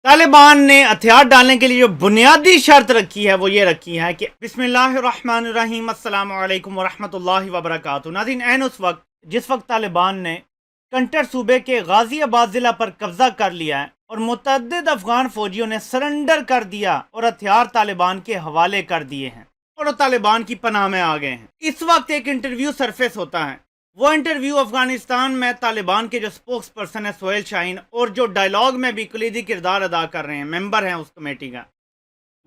طالبان نے ہتھیار ڈالنے کے لیے جو بنیادی شرط رکھی ہے وہ یہ رکھی ہے کہ بسم اللہ الرحمن الرحیم السلام علیکم ورحمۃ اللہ وبرکاتہ۔ ناظرین، اس وقت جس وقت طالبان نے کنٹر صوبے کے غازی آباد ضلع پر قبضہ کر لیا ہے اور متعدد افغان فوجیوں نے سرنڈر کر دیا اور ہتھیار طالبان کے حوالے کر دیے ہیں اور وہ طالبان کی پناہ میں آ گئے ہیں، اس وقت ایک انٹرویو سرفیس ہوتا ہے۔ وہ انٹرویو افغانستان میں طالبان کے جو سپوکس پرسن ہے سہیل شاہین، اور جو ڈائلاگ میں بھی کلیدی کردار ادا کر رہے ہیں، ممبر ہیں اس کمیٹی کا،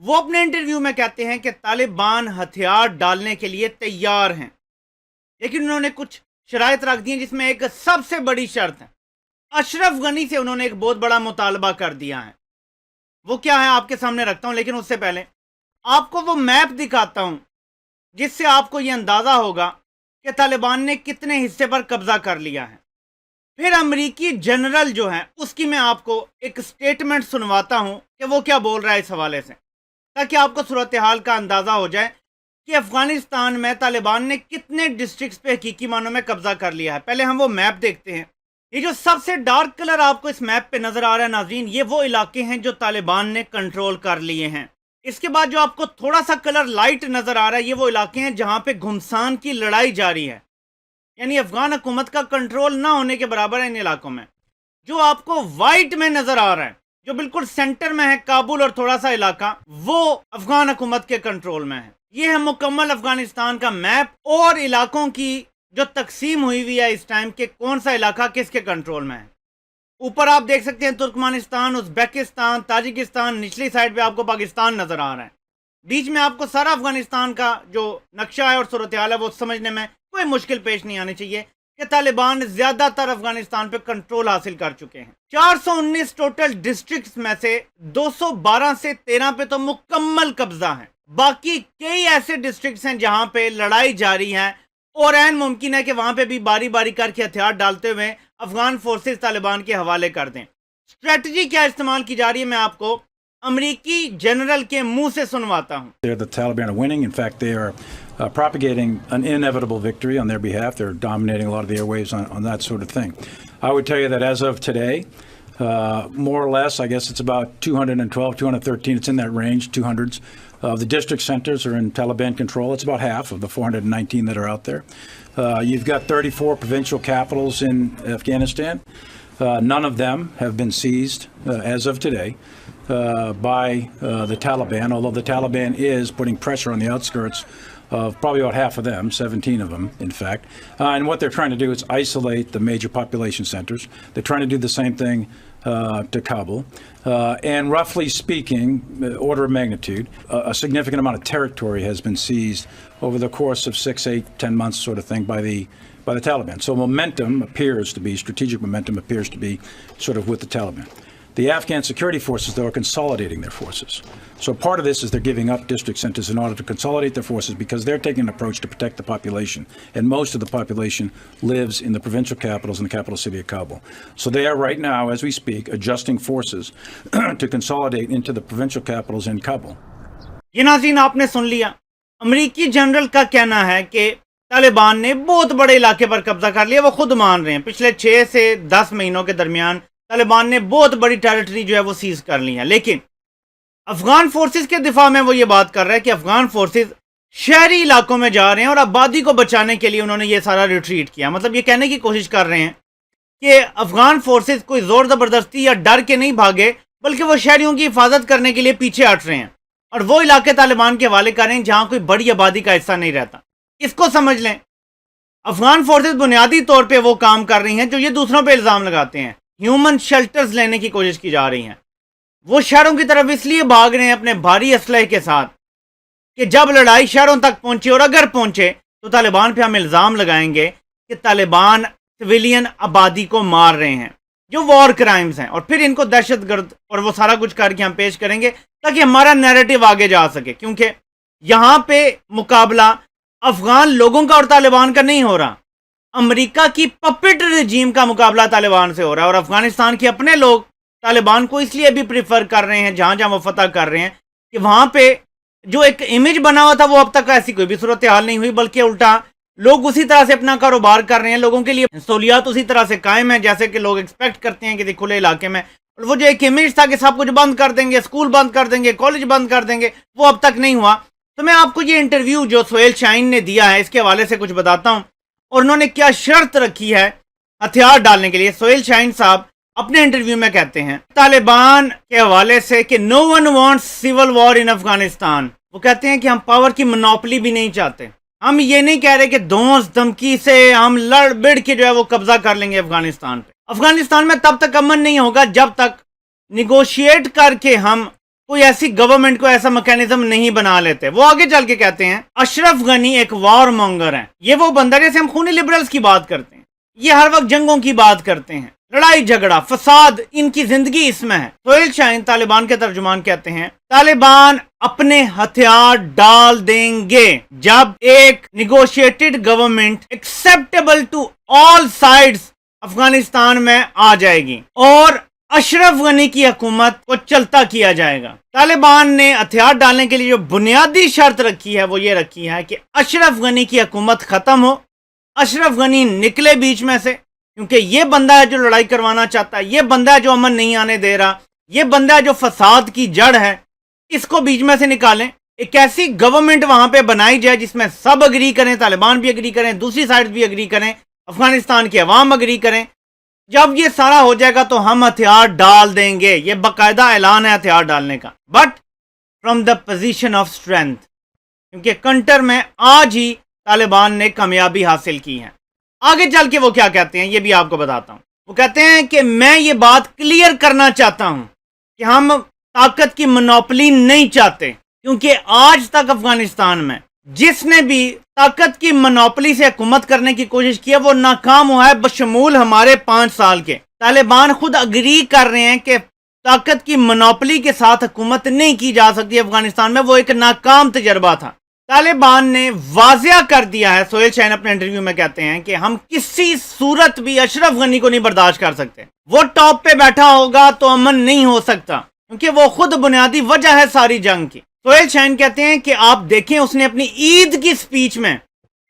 وہ اپنے انٹرویو میں کہتے ہیں کہ طالبان ہتھیار ڈالنے کے لیے تیار ہیں، لیکن انہوں نے کچھ شرائط رکھ دی ہیں، جس میں ایک سب سے بڑی شرط ہے۔ اشرف غنی سے انہوں نے ایک بہت بڑا مطالبہ کر دیا ہے۔ وہ کیا ہے آپ کے سامنے رکھتا ہوں، لیکن اس سے پہلے آپ کو وہ میپ دکھاتا ہوں جس سے آپ کو یہ اندازہ ہوگا کہ طالبان نے کتنے حصے پر قبضہ کر لیا ہے۔ پھر امریکی جنرل جو ہے اس کی میں آپ کو ایک سٹیٹمنٹ سنواتا ہوں کہ وہ کیا بول رہا ہے اس حوالے سے، تاکہ آپ کو صورتحال کا اندازہ ہو جائے کہ افغانستان میں طالبان نے کتنے ڈسٹرکٹس پہ حقیقی معنوں میں قبضہ کر لیا ہے۔ پہلے ہم وہ میپ دیکھتے ہیں۔ یہ جو سب سے ڈارک کلر آپ کو اس میپ پہ نظر آ رہا ہے ناظرین، یہ وہ علاقے ہیں جو طالبان نے کنٹرول کر لیے ہیں۔ اس کے بعد جو آپ کو تھوڑا سا کلر لائٹ نظر آ رہا ہے، یہ وہ علاقے ہیں جہاں پہ گھمسان کی لڑائی جاری ہے، یعنی افغان حکومت کا کنٹرول نہ ہونے کے برابر ہے ان علاقوں میں۔ جو آپ کو وائٹ میں نظر آ رہا ہے، جو بالکل سینٹر میں ہے، کابل اور تھوڑا سا علاقہ، وہ افغان حکومت کے کنٹرول میں ہے۔ یہ ہے مکمل افغانستان کا میپ اور علاقوں کی جو تقسیم ہوئی ہے اس ٹائم کہ کون سا علاقہ کس کے کنٹرول میں ہے۔ اوپر آپ دیکھ سکتے ہیں ترکمانستان، ازبیکستان، تاجکستان، نچلی سائڈ پہ آپ کو پاکستان نظر آ رہا ہے۔ بیچ میں آپ کو سارا افغانستان کا جو نقشہ ہے اور صورتحال ہے وہ سمجھنے میں کوئی مشکل پیش نہیں آنی چاہیے کہ طالبان زیادہ تر افغانستان پہ کنٹرول حاصل کر چکے ہیں۔ 419 ٹوٹل ڈسٹرکٹس میں سے 212 سے 13 پہ تو مکمل قبضہ ہے۔ باقی کئی ایسے ڈسٹرکٹس ہیں جہاں پہ لڑائی جاری ہے اور عین ممکن ہے کہ وہاں پہ بھی باری باری کر کے ہتھیار ڈالتے ہوئے افغان فورسز طالبان کے حوالے کر دیں۔ اسٹریٹجی کیا استعمال کی جا رہی ہے میں آپ کو امریکی جنرل کے منہ سے سنواتا ہوں۔ The Taliban are winning. In fact, they are propagating an inevitable victory on their behalf. They're dominating a lot of the airwaves on that sort of thing. I would tell you that as of today, more or less, I guess it's about 212, 213. It's in that range, 200s. Of the district centers are in Taliban control. It's about half of the 419 that are out there. You've got 34 provincial capitals in Afghanistan. None of them have been seized as of today by the Taliban, although the Taliban is putting pressure on the outskirts of probably about half of them, 17 of them, in fact. And what they're trying to do is isolate the major population centers. They're trying to do the same thing to Kabul. And roughly speaking, order of magnitude, a significant amount of territory has been seized over the course of 6, 8, 10 months sort of thing by the Taliban. So momentum appears to be, strategic momentum appears to be sort of with the Taliban. The Afghan security forces, though, are consolidating their forces. So part of this is they're giving up district centers in order to consolidate their forces because they're taking an approach to protect the population. And most of the population lives in the provincial capitals and the capital city of Kabul. So they are right now, as we speak, adjusting forces to consolidate into the provincial capitals in Kabul. یہ ناظرین آپ نے سن لیا، امریکی general کا کہنا ہے کہ طالبان نے بہت بڑے علاقے پر قبضہ کر لیا۔ وہ خود مان رہے ہیں پچھلے 6 سے 10 مہینوں کے درمیان طالبان نے بہت بڑی ٹیریٹری جو ہے وہ سیز کر لی ہے۔ لیکن افغان فورسز کے دفاع میں وہ یہ بات کر رہا ہے کہ افغان فورسز شہری علاقوں میں جا رہے ہیں اور آبادی کو بچانے کے لیے انہوں نے یہ سارا ریٹریٹ کیا۔ مطلب یہ کہنے کی کوشش کر رہے ہیں کہ افغان فورسز کوئی زور زبردستی یا ڈر کے نہیں بھاگے، بلکہ وہ شہریوں کی حفاظت کرنے کے لیے پیچھے ہٹ رہے ہیں اور وہ علاقے طالبان کے حوالے کر رہے ہیں جہاں کوئی بڑی آبادی کا حصہ نہیں رہتا۔ اس کو سمجھ لیں، افغان فورسز بنیادی طور پہ وہ کام کر رہی ہیں جو یہ دوسروں پہ الزام لگاتے ہیں۔ ہیومن شیلٹرز لینے کی کوشش کی جا رہی ہیں۔ وہ شہروں کی طرف اس لیے بھاگ رہے ہیں اپنے بھاری اسلحے کے ساتھ کہ جب لڑائی شہروں تک پہنچے، اور اگر پہنچے تو طالبان پہ ہم الزام لگائیں گے کہ طالبان سویلین آبادی کو مار رہے ہیں، جو وار کرائمز ہیں، اور پھر ان کو دہشت گرد اور وہ سارا کچھ کر کے ہم پیش کریں گے تاکہ ہمارا نیریٹو آگے جا سکے۔ کیونکہ یہاں پہ مقابلہ افغان لوگوں کا اور طالبان کا نہیں ہو رہا، امریکہ کی پپٹ رجیم کا مقابلہ طالبان سے ہو رہا ہے، اور افغانستان کے اپنے لوگ طالبان کو اس لیے بھی پریفر کر رہے ہیں جہاں جہاں وہ فتح کر رہے ہیں کہ وہاں پہ جو ایک امیج بنا ہوا تھا وہ اب تک ایسی کوئی بھی صورتحال نہیں ہوئی، بلکہ الٹا لوگ اسی طرح سے اپنا کاروبار کر رہے ہیں، لوگوں کے لیے سہولیات اسی طرح سے قائم ہیں جیسے کہ لوگ ایکسپیکٹ کرتے ہیں کسی کھلے علاقے میں، وہ جو ایک امیج تھا کہ سب کچھ بند کر دیں گے, اسکول بند کر دیں گے, کالج بند کر دیں گے, وہ اب تک نہیں ہوا. تو میں آپ کو یہ انٹرویو جو سہیل شاہین نے دیا ہے اس کے حوالے سے کچھ بتاتا ہوں, اور انہوں نے کیا شرط رکھی ہے ہتھیار ڈالنے کے لیے. سہیل شاہین صاحب اپنے انٹرویو میں کہتے ہیں طالبان کے حوالے سے کہ نو ون وانٹس سول وار ان افغانستان. وہ کہتے ہیں کہ ہم پاور کی منوپلی بھی نہیں چاہتے. ہم یہ نہیں کہہ رہے کہ دھونس دھمکی سے ہم لڑ بڑ کے جو ہے وہ قبضہ کر لیں گے افغانستان پہ. افغانستان میں تب تک امن نہیں ہوگا جب تک نیگوشیٹ کر کے ہم کوئی ایسی گورنمنٹ کو ایسا میکینزم نہیں بنا لیتے. وہ آگے چل کے کہتے ہیں اشرف غنی ایک وار مونگر ہے. یہ وہ بندہ جیسے ہم خونی لبرلز کی بات کرتے ہیں, یہ ہر وقت جنگوں کی بات کرتے ہیں, لڑائی جھگڑا فساد ان کی زندگی اس میں ہے. سہیل شاہین طالبان کے ترجمان کہتے ہیں طالبان اپنے ہتھیار ڈال دیں گے جب ایک negotiated government acceptable to all sides Afghanistan میں آ جائے گی اور اشرف غنی کی حکومت کو چلتا کیا جائے گا. طالبان نے ہتھیار ڈالنے کے لیے جو بنیادی شرط رکھی ہے وہ یہ رکھی ہے کہ اشرف غنی کی حکومت ختم ہو, اشرف غنی نکلے بیچ میں سے, کیونکہ یہ بندہ ہے جو لڑائی کروانا چاہتا ہے, یہ بندہ ہے جو امن نہیں آنے دے رہا, یہ بندہ ہے جو فساد کی جڑ ہے. اس کو بیچ میں سے نکالیں, ایک ایسی گورنمنٹ وہاں پہ بنائی جائے جس میں سب اگری کریں, طالبان بھی اگری کریں, دوسری سائڈ بھی اگری کریں, افغانستان کی عوام اگری کریں. جب یہ سارا ہو جائے گا تو ہم ہتھیار ڈال دیں گے. یہ باقاعدہ اعلان ہے ہتھیار ڈالنے کا, but from the position of strength, کیونکہ کنٹر میں آج ہی طالبان نے کامیابی حاصل کی ہے. آگے چل کے وہ کیا کہتے ہیں یہ بھی آپ کو بتاتا ہوں. وہ کہتے ہیں کہ میں یہ بات کلیئر کرنا چاہتا ہوں کہ ہم طاقت کی منوپلی نہیں چاہتے, کیونکہ آج تک افغانستان میں جس نے بھی طاقت کی منوپلی سے حکومت کرنے کی کوشش کی ہے وہ ناکام ہوا ہے, بشمول ہمارے 5 سال کے. طالبان خود اگری کر رہے ہیں کہ طاقت کی منوپلی کے ساتھ حکومت نہیں کی جا سکتی افغانستان میں, وہ ایک ناکام تجربہ تھا. طالبان نے واضح کر دیا ہے, سہیل شاہین اپنے انٹرویو میں کہتے ہیں کہ ہم کسی صورت بھی اشرف غنی کو نہیں برداشت کر سکتے. وہ ٹاپ پہ بیٹھا ہوگا تو امن نہیں ہو سکتا, کیونکہ وہ خود بنیادی وجہ ہے ساری جنگ کی. سہیل شاہین کہتے ہیں کہ آپ دیکھیں اس نے اپنی عید کی سپیچ میں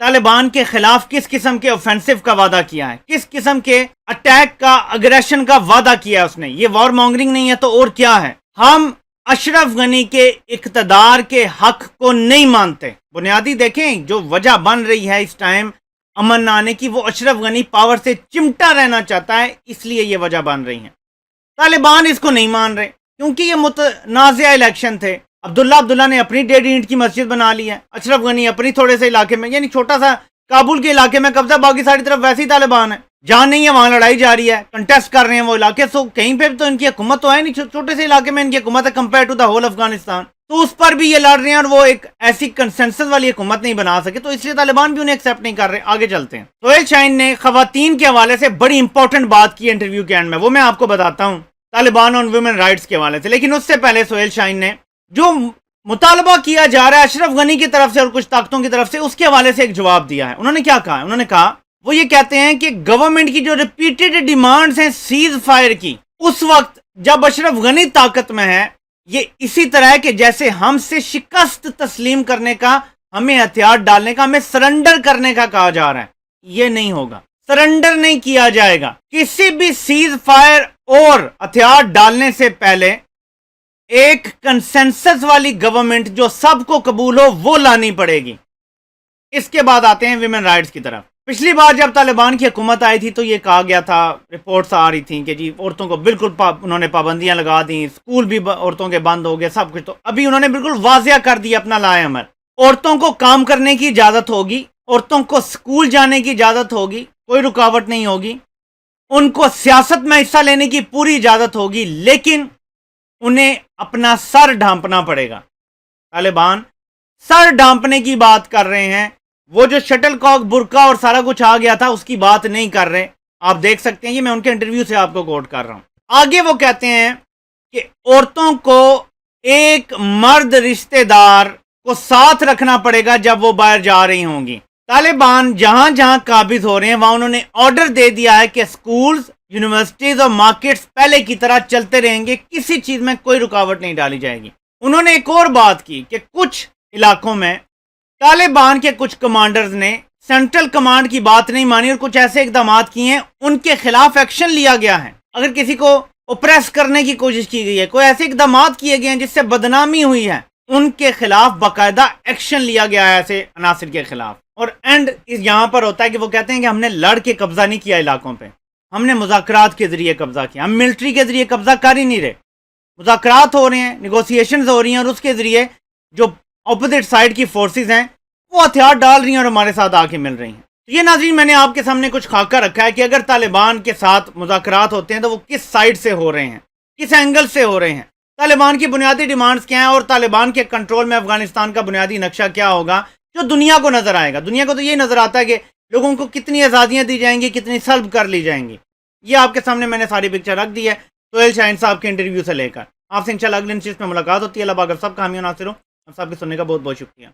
طالبان کے خلاف کس قسم کے اوفینسو کا وعدہ کیا ہے, کس قسم کے اٹیک کا, اگریشن کا وعدہ کیا ہے اس نے. یہ وار مونگرنگ نہیں ہے تو اور کیا ہے. ہم اشرف غنی کے اقتدار کے حق کو نہیں مانتے. بنیادی دیکھیں جو وجہ بن رہی ہے اس ٹائم امن نہ آنے کی, وہ اشرف غنی پاور سے چمٹا رہنا چاہتا ہے, اس لیے یہ وجہ بن رہی ہے. طالبان اس کو نہیں مان رہے کیونکہ یہ متنازع الیکشن تھے. عبداللہ نے اپنی 1.5 اینٹ کی مسجد بنا لی ہے, اشرف غنی اپنی تھوڑے سے علاقے میں, یعنی چھوٹا سا کابل کے علاقے میں قبضہ, باقی ساری طرف ویسے ہی طالبان ہے. جہاں نہیں ہے وہاں لڑائی جاری ہے, کنٹیسٹ کر رہے ہیں وہ علاقے. سو کہیں پہ تو ان کی حکومت تو ہے نہیں, چھوٹے سے علاقے میں ان کی حکومت ہے compare to the whole Afghanistan. تو اس پر بھی یہ لڑ رہے ہیں اور وہ ایک ایسی کنسنسس والی حکومت نہیں بنا سکے, تو اس لیے طالبان بھی انہیں ایکسیپٹ نہیں کر رہے. آگے چلتے ہیں. سہیل شاہین نے خواتین کے حوالے سے بڑی امپورٹنٹ بات کی انٹرویو کے اینڈ میں, وہ میں آپ کو بتاتا ہوں طالبان اور ویمن رائٹس کے حوالے سے. لیکن اس سے پہلے سہیل شاہین نے جو مطالبہ کیا جا رہا ہے اشرف غنی کی طرف سے اور کچھ طاقتوں کی طرف سے, اس کے حوالے سے ایک جواب دیا ہے. انہوں نے کیا کہا, انہوں نے کہا وہ یہ کہتے ہیں کہ گورنمنٹ کی جو ریپیٹڈ ڈیمانڈز ہیں سیز فائر کی, اس وقت جب اشرف غنی طاقت میں ہے, یہ اسی طرح ہے کہ جیسے ہم سے شکست تسلیم کرنے کا, ہمیں ہتھیار ڈالنے کا, ہمیں سرنڈر کرنے کا کہا جا رہا ہے. یہ نہیں ہوگا, سرنڈر نہیں کیا جائے گا. کسی بھی سیز فائر اور ہتھیار ڈالنے سے پہلے ایک کنسنسس والی گورنمنٹ جو سب کو قبول ہو وہ لانی پڑے گی. اس کے بعد آتے ہیں ویمن رائٹس کی طرف. پچھلی بار جب طالبان کی حکومت آئی تھی تو یہ کہا گیا تھا, رپورٹس آ رہی تھیں کہ جی عورتوں کو بالکل انہوں نے پابندیاں لگا دیں, اسکول بھی عورتوں کے بند ہو گئے, سب کچھ. تو ابھی انہوں نے بالکل واضح کر دیا اپنا لائے عمل. عورتوں کو کام کرنے کی اجازت ہوگی, عورتوں کو اسکول جانے کی اجازت ہوگی, کوئی رکاوٹ نہیں ہوگی, ان کو سیاست میں حصہ لینے کی پوری اجازت ہوگی, لیکن انہیں اپنا سر ڈھانپنا پڑے گا. طالبان سر ڈھانپنے کی بات کر رہے ہیں, وہ جو شٹل کاک برقع اور سارا کچھ آ گیا تھا اس کی بات نہیں کر رہے. آپ دیکھ سکتے ہیں, یہ میں ان کے انٹرویو سے آپ کو کوٹ کر رہا ہوں. آگے وہ کہتے ہیں کہ عورتوں کو ایک مرد رشتہ دار کو ساتھ رکھنا پڑے گا جب وہ باہر جا رہی ہوں گی. طالبان جہاں جہاں قابض ہو رہے ہیں وہاں انہوں نے آرڈر دے دیا ہے کہ سکولز, یونیورسٹیز اور مارکیٹس پہلے کی طرح چلتے رہیں گے, کسی چیز میں کوئی رکاوٹ نہیں ڈالی جائے گی. انہوں نے ایک اور بات کی کہ کچھ علاقوں میں طالبان کے کچھ کمانڈرز نے سینٹرل کمانڈ کی بات نہیں مانی اور کچھ ایسے اقدامات کیے ہیں, ان کے خلاف ایکشن لیا گیا ہے. اگر کسی کو اوپریس کرنے کی کوشش کی گئی ہے، کوئی ایسے اقدامات کیے گئے ہیں جس سے بدنامی ہوئی ہے، ان کے خلاف باقاعدہ ایکشن لیا گیا ہے ایسے عناصر کے خلاف. اور اینڈ یہاں پر ہوتا ہے کہ وہ کہتے ہیں کہ ہم نے لڑ کے قبضہ نہیں کیا علاقوں پہ، ہم نے مذاکرات کے ذریعے قبضہ کیا. ہم ملٹری کے ذریعے قبضہ کر ہی نہیں رہے، مذاکرات ہو رہے ہیں، نیگوسیشنز ہو رہی ہیں، اور اس کے ذریعے جو اپوزٹ سائڈ کی فورسز ہیں وہ ہتھیار ڈال رہی ہیں اور ہمارے ساتھ آ کے مل رہی ہیں. یہ ناظرین میں نے آپ کے سامنے کچھ خاکہ رکھا ہے کہ اگر طالبان کے ساتھ مذاکرات ہوتے ہیں تو وہ کس سائڈ سے ہو رہے ہیں، کس اینگل سے ہو رہے ہیں، طالبان کی بنیادی ڈیمانڈز کیا ہیں، اور طالبان کے کنٹرول میں افغانستان کا بنیادی نقشہ کیا ہوگا جو دنیا کو نظر آئے گا. دنیا کو تو یہ نظر آتا ہے کہ لوگوں کو کتنی آزادیاں دی جائیں گی، کتنی سلب کر لی جائیں گی. یہ آپ کے سامنے میں نے ساری پکچر رکھ دی ہے سہیل شاہین صاحب کے انٹرویو سے لے کر. آپ سے انشاءاللہ اگلی نشست میں ملاقات ہوتی ہے. اللہ پاک آپ سب کا حامی و ناصر ہو. آپ سب کے سننے کا بہت بہت شکریہ.